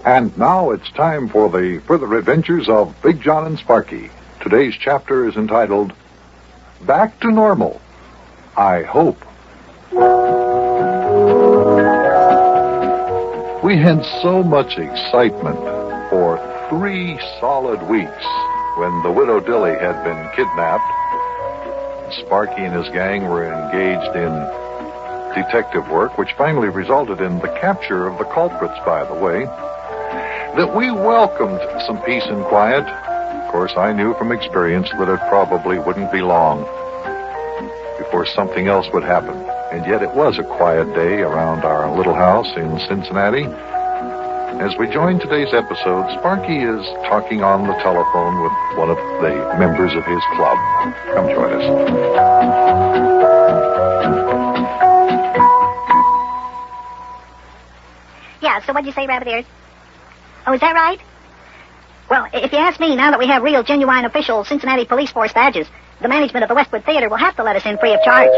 And now it's time for the further adventures of Big Jon and Sparkie. Today's chapter is entitled, Back to Normal. I hope. We had so much excitement for 3 solid weeks when the widow Dilly had been kidnapped. Sparkie and his gang were engaged in detective work, which finally resulted in the capture of the culprits, by the way, that we welcomed some peace and quiet. Of course, I knew from experience that it probably wouldn't be long before something else would happen. And yet it was a quiet day around our little house in Cincinnati. As we join today's episode, Sparkie is talking on the telephone with one of the members of his club. Come join us. Yeah, so what'd you say, Rabbit Ears? Oh, is that right? Well, if you ask me, now that we have real, genuine, official Cincinnati Police Force badges, the management of the Westwood Theater will have to let us in free of charge.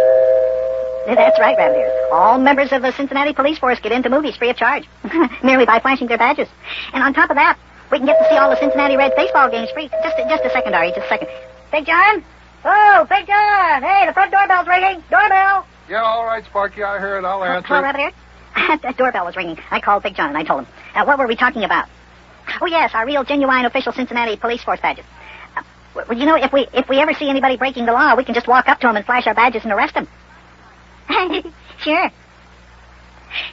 That's right, Rabbit Ears. All members of the Cincinnati Police Force get into movies free of charge, merely by flashing their badges. And on top of that, we can get to see all the Cincinnati Reds baseball games free. Just a second, Ari, just a second. Big Jon? Oh, Big Jon! Hey, the front doorbell's ringing. Doorbell! Yeah, all right, Sparkie, I hear it. I'll answer. Hello, Rabbit Ears? That doorbell was ringing. I called Big Jon and I told him. What were we talking about? Oh, yes, our real, genuine, official Cincinnati Police Force badges. Well, you know, if we ever see anybody breaking the law, we can just walk up to them and flash our badges and arrest them. Sure.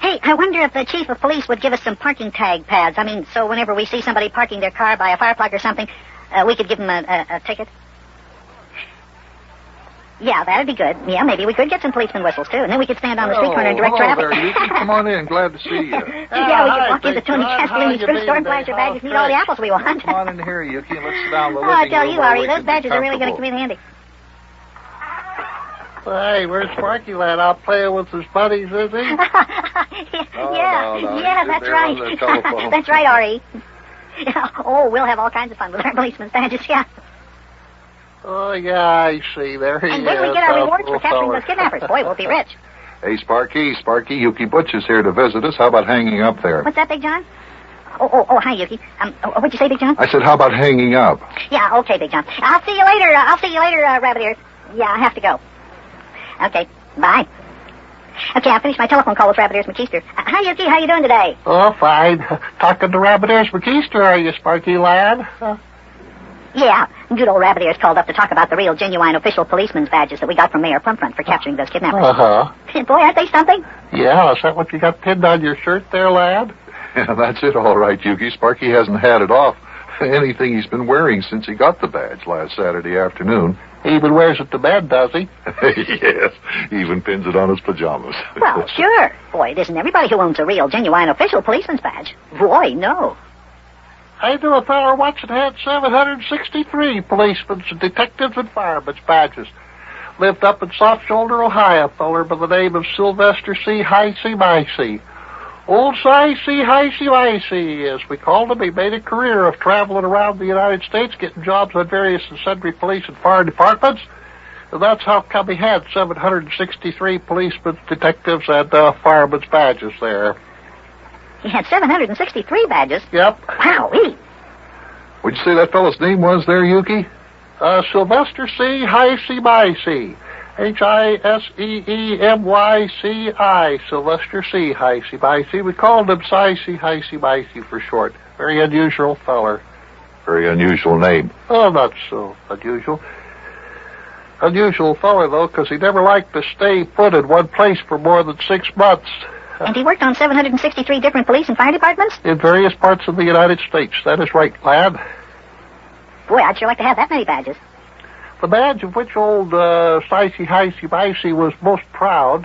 Hey, I wonder if the chief of police would give us some parking tag pads. I mean, so whenever we see somebody parking their car by a fire plug or something, we could give them a ticket. Yeah, that'd be good. Yeah, maybe we could get some policeman whistles, too. And then we could stand on the street corner and direct traffic. There, you can come on in. Glad to see you. Yeah, we could walk into Tony Castellini's fruit store and flash our badges and eat all the apples we want. Come on in here, Yuki, and let's sit down. Oh, I tell you, Ari, those badges are really going to come in handy. Hey, where's Sparkie lad? Out playing with his buddies, is he? No, yeah, that's right. That's right, Ari. Oh, we'll have all kinds of fun with our policeman's badges, yeah. Oh, yeah, I see. There he is. And then we get our rewards for capturing those kidnappers. Boy, we'll be rich. Hey, Sparkie, Yuki Butch is here to visit us. How about hanging up there? What's that, Big Jon? Oh, hi, Yuki. What'd you say, Big Jon? I said, how about hanging up? Yeah, okay, Big Jon. I'll see you later. Rabbit Ears. Yeah, I have to go. Okay, bye. Okay, I'll finish my telephone call with Rabbit Ears McKeister. Hi, Yuki. How you doing today? Oh, fine. Talking to Rabbit Ears McKeister, are you, Sparkie lad? Yeah, good old Rabbit Ears called up to talk about the real, genuine, official policeman's badges that we got from Mayor Plumfront for capturing those kidnappers. Uh-huh. Boy, aren't they something? Yeah, is that what you got pinned on your shirt there, lad? Yeah, that's it, all right, Yuki. Sparkie hasn't had it off anything he's been wearing since he got the badge last Saturday afternoon. He even wears it to bed, does he? Yes, he even pins it on his pajamas. Well, sure. Boy, it isn't everybody who owns a real, genuine, official policeman's badge. Boy, no. I knew a fellow once that had 763 policemen's and detectives and firemen's badges. Lived up in Soft Shoulder, Ohio, a feller by the name of Sylvester C. Hicey. Old Hicey, as we called him. He made a career of traveling around the United States, getting jobs on various and sundry police and fire departments. And that's how come he had 763 policemen's, detectives, and firemen's badges there. He had 763 badges? Yep. Wowee. What'd you say that fellow's name was there, Yuki? Sylvester C. Hicey. Hiseemyci. Sylvester C. Hicey. We called him Hicey for short. Very unusual feller. Very unusual name. Oh, not so unusual. Unusual feller, though, because he never liked to stay put in one place for more than 6 months. And he worked on 763 different police and fire departments? In various parts of the United States. That is right, lad. Boy, I'd sure like to have that many badges. The badge of which old Hicey was most proud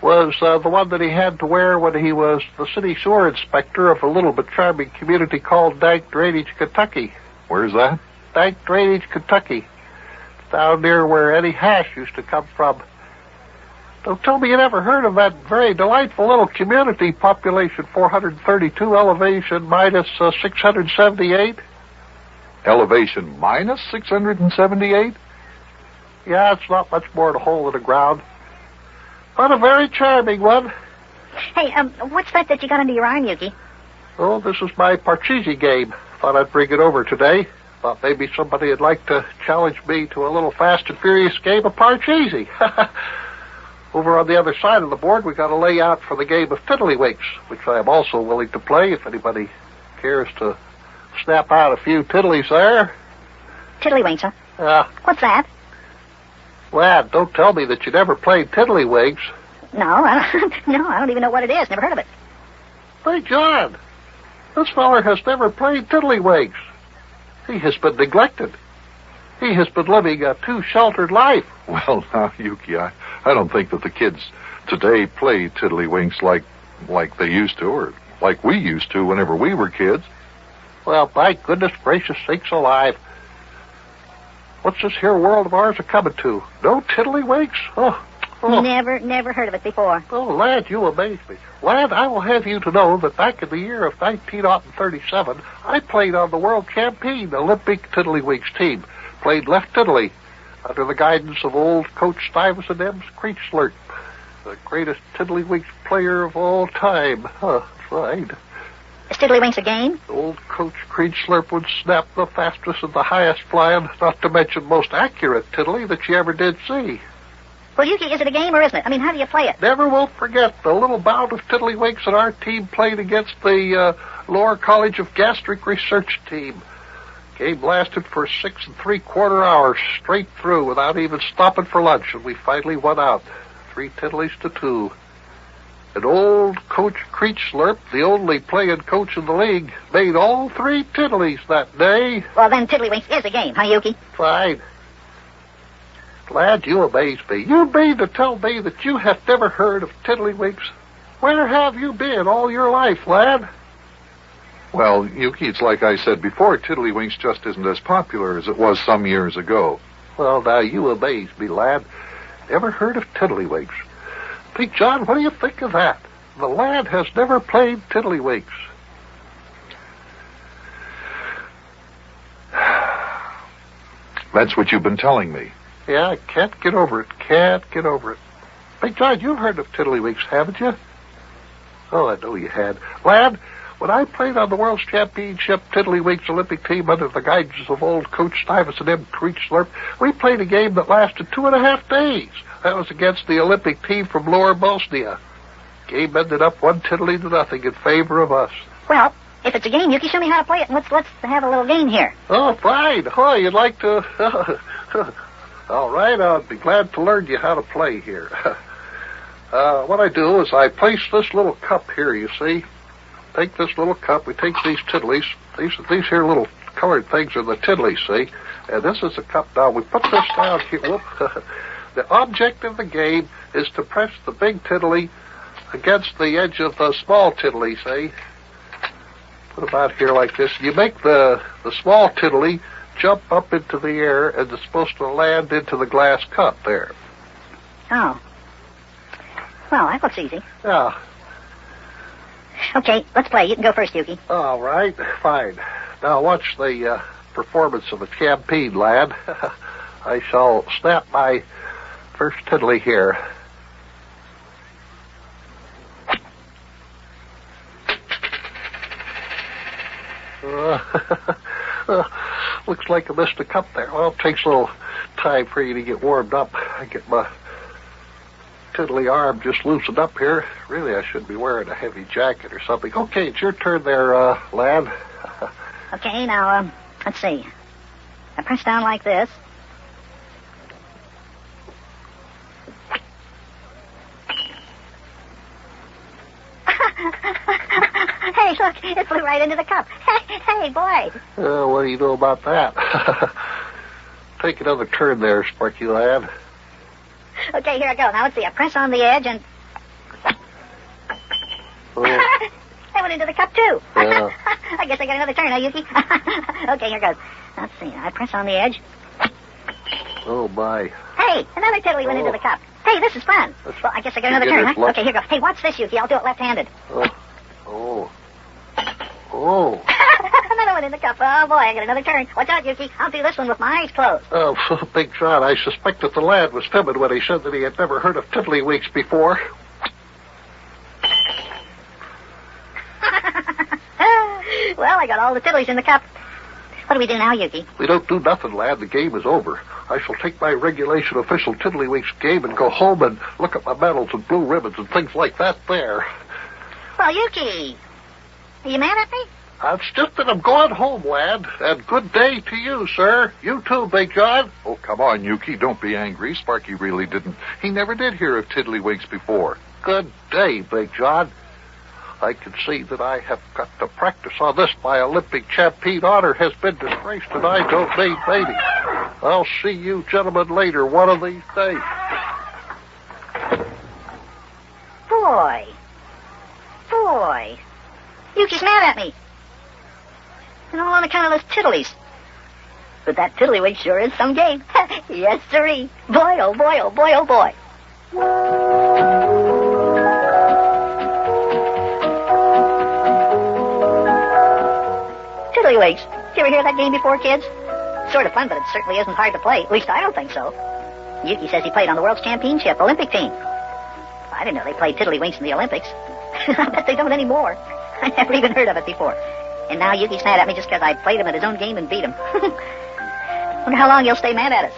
was the one that he had to wear when he was the city sewer inspector of a little but charming community called Dank Drainage, Kentucky. Where's that? Dank Drainage, Kentucky. Down near where Eddie Hash used to come from. Don't tell me you never heard of that very delightful little community, population 432, elevation minus 678. Elevation minus 678? Yeah, it's not much more than a hole in the ground. But a very charming one. Hey, what's that you got under your arm, Yuki? Oh, this is my Parcheesi game. Thought I'd bring it over today. Thought maybe somebody would like to challenge me to a little fast and furious game of Parcheesi. Over on the other side of the board, we got a layout for the game of Tiddlywinks, which I am also willing to play if anybody cares to snap out a few tiddlies there. Tiddlywinks, huh? What's that? Lad, don't tell me that you never played Tiddlywinks. No, I don't even know what it is. Never heard of it. Hey, John, this feller has never played Tiddlywinks. He has been neglected. He has been living a too sheltered life. Well, now, Yuki, I don't think that the kids today play Tiddlywinks like they used to, or like we used to whenever we were kids. Well, by goodness gracious sakes alive. What's this here world of ours a coming to? No Tiddlywinks? Oh. Never heard of it before. Oh, lad, you amaze me. Lad, I will have you to know that back in the year of 1937, I played on the world champion Olympic Tiddlywinks team. Played left tiddly under the guidance of old Coach Stuyvesant M. Creechslert, the greatest Tiddlywinks player of all time. Right. Is Tiddlywinks a game? Old Coach Creechslert would snap the fastest and the highest flying, not to mention most accurate tiddly that you ever did see. Well, Yuki, is it a game or isn't it? I mean, how do you play it? Never will forget the little bout of Tiddlywinks that our team played against the Lower College of Gastric Research team. Game lasted for 6 3/4 hours straight through without even stopping for lunch, and we finally won out 3 tiddlies to 2. And old Coach Creechslurp, the only playing coach in the league, made all 3 tiddlies that day. Well, then Tiddlywinks is a game, huh, Yuki? Fine. Lad, you amaze me. You mean to tell me that you have never heard of Tiddlywinks? Where have you been all your life, lad? Well, Yuki, it's like I said before, Tiddlywinks just isn't as popular as it was some years ago. Well, now, you amaze me, lad. Never heard of Tiddlywinks. Big John, what do you think of that? The lad has never played Tiddlywinks. That's what you've been telling me. Yeah, I can't get over it. Big John, you've heard of Tiddlywinks, haven't you? Oh, I know you had. Lad, when I played on the World's Championship Tiddlywinks Olympic team under the guidance of old Coach Stuyvesant M. Creechslurp, we played a game that lasted 2.5 days. That was against the Olympic team from Lower Bosnia. Game ended up 1 tiddly to 0 in favor of us. Well, if it's a game, Yuki, show me how to play it, and let's have a little game here. Oh, fine. Oh, you'd like to... All right, I'll be glad to learn you how to play here. What I do is I place this little cup here, you see. Take this little cup, we take these tiddlies. These here little colored things are the tiddlies, see? And this is a cup now. We put this down here. Whoop. The object of the game is to press the big tiddly against the edge of the small tiddly, see? Put them out here like this. You make the small tiddly jump up into the air, and it's supposed to land into the glass cup there. Oh. Well, that looks easy. Yeah. Okay, let's play. You can go first, Yuki. All right, fine. Now watch the performance of the champion, lad. I shall snap my first tiddly here. Looks like I missed a cup there. Well, it takes a little time for you to get warmed up. I get my tiddly arm just loosened up here. Really, I should be wearing a heavy jacket or something. Okay, it's your turn there, lad. Okay, now, let's see. I press down like this. Hey, look, it flew right into the cup. Hey, boy. What do you know about that? Take another turn there, Sparky lad. Okay, here I go. Now, let's see. I press on the edge and... Oh. That went into the cup, too. Yeah. I guess I got another turn, huh, Yuki? Okay, here goes. Let's see. I press on the edge. Oh, my. Hey, another tiddly went into the cup. Hey, this is fun. Well, I guess I got another turn, huh? Okay, here goes. Hey, watch this, Yuki. I'll do it left-handed. Oh. Another one in the cup. Oh, boy, I got another turn. Watch out, Yuki. I'll do this one with my eyes closed. Oh, Big John, I suspect that the lad was fibbing when he said that he had never heard of Tiddlywinks before. Well, I got all the tiddlies in the cup. What do we do now, Yuki? We don't do nothing, lad. The game is over. I shall take my regulation official Tiddlywinks game and go home and look at my medals and blue ribbons and things like that there. Well, Yuki, are you mad at me? It's just that I'm going home, lad. And good day to you, sir. You too, Big John. Oh, come on, Yuki. Don't be angry. Sparky really didn't. He never did hear of Tiddlywinks before. Good day, Big John. I can see that I have got to practice on this. My Olympic champion honor has been disgraced, and I don't need maybe. I'll see you gentlemen later one of these days. Boy. Yuki's mad at me. And all on account of those tiddlies. But that tiddlywink sure is some game. Yes, sirree. Boy, oh boy, oh boy, oh boy. Tiddlywinks. Did you ever hear that game before, kids? Sort of fun, but it certainly isn't hard to play. At least I don't think so. Yuki says he played on the World's Championship Olympic team. I didn't know they played tiddlywinks in the Olympics. I bet they don't anymore. I never even heard of it before. And now Yuki's mad at me just because I played him at his own game and beat him. Wonder how long he'll stay mad at us.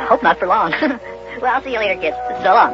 I hope not for long. Well, I'll see you later, kids. So long.